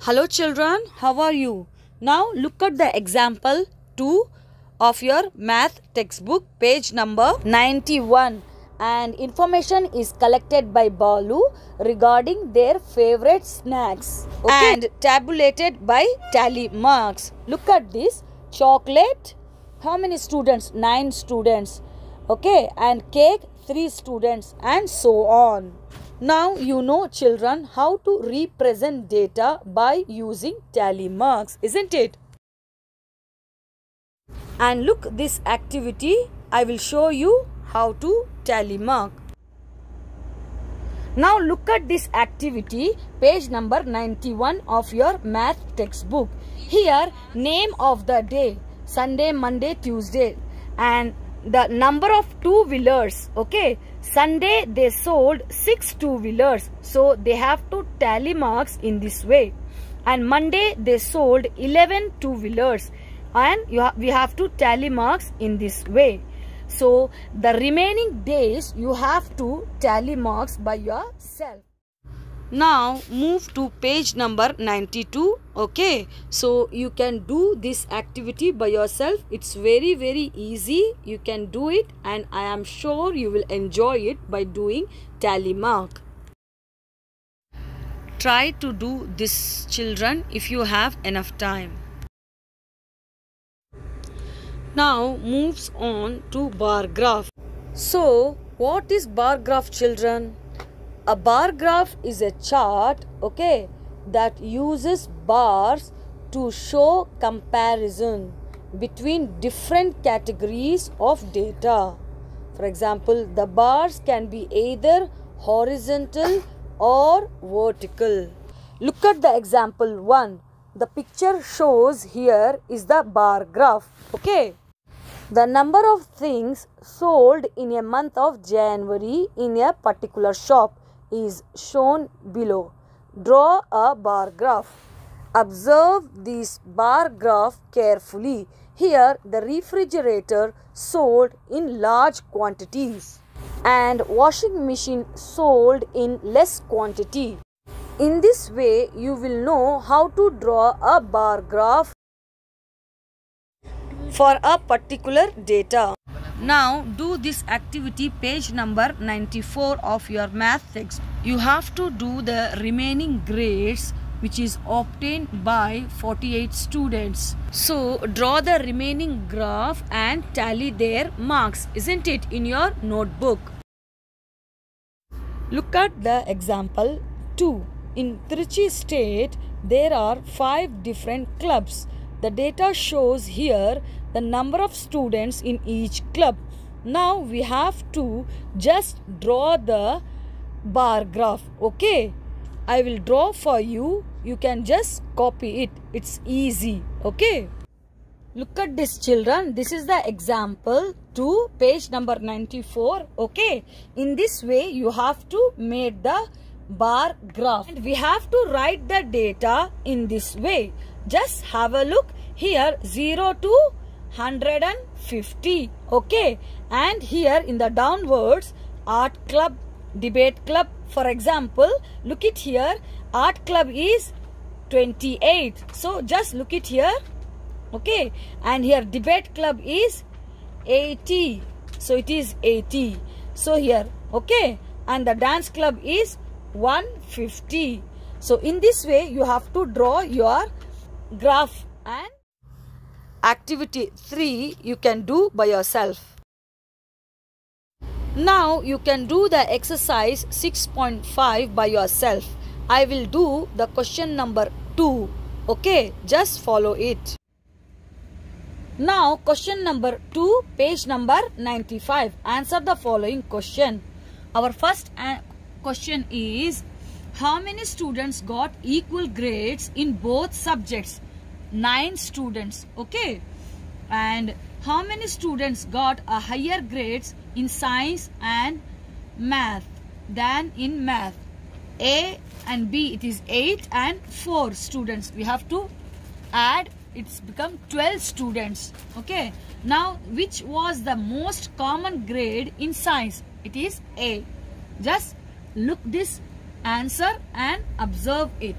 Hello children, how are you? Now look at the example 2 of your math textbook, page number 91, and information is collected by Balu regarding their favorite snacks, okay, and tabulated by tally marks. Look at this. Chocolate, how many students? 9 students, okay, and cake 3 students, and so on. Now you know children how to represent data by using tally marks, isn't it? And look this activity, I will show you how to tally mark. Now look at this activity, page number 91 of your math textbook. Here name of the day, Sunday, Monday, Tuesday, and the number of two-wheelers, okay. Sunday they sold 6 two-wheelers, so they have to tally marks in this way. And Monday they sold 11 two-wheelers, and we have to tally marks in this way. So the remaining days you have to tally marks by yourself. Now move to page number 92, okay. So you can do this activity by yourself. It's very easy. You can do it, and I am sure you will enjoy it by doing tally mark. Try to do this, children, if you have enough time. Now moves on to bar graph. So what is bar graph, children? A bar graph is a chart, okay, that uses bars to show comparison between different categories of data. For example, the bars can be either horizontal or vertical. Look at the example 1. The picture shows here is the bar graph, okay. The number of things sold in a month of January in a particular shop is shown below. Draw a bar graph. Observe this bar graph carefully. Here the refrigerator sold in large quantities and washing machine sold in less quantity. In this way you will know how to draw a bar graph for a particular data. Now do this activity, page number 94 of your math text. You have to do the remaining grades which is obtained by 48 students. So draw the remaining graph and tally their marks, isn't it, in your notebook. Look at the example 2. In Trichy state there are 5 different clubs. The data shows here the number of students in each club. Now we have to just draw the bar graph, okay. I will draw for you. You can just copy it. It's easy, okay. Look at this, children. This is the example 2, page number 94, okay. In this way you have to make the bar graph, and we have to write the data in this way. Just have a look here, 0 to 150, okay. And here in the downwards, art club, debate club. For example, look it here, art club is 28, so just look it here, okay. And here debate club is 80, so it is 80, so here, okay. And the dance club is 150. So in this way you have to draw your graph. And activity 3 you can do by yourself. Now you can do the exercise 6.5 by yourself. I will do the question number 2, okay. Just follow it. Now question number 2, page number 95. Answer the following question. Our first question is, how many students got equal grades in both subjects? 9 students, okay. And how many students got a higher grades in science and math than in math? A and B, it is 8 and 4 students. We have to add, it's become 12 students, okay. Now which was the most common grade in science? It is A. Just look this answer and observe it.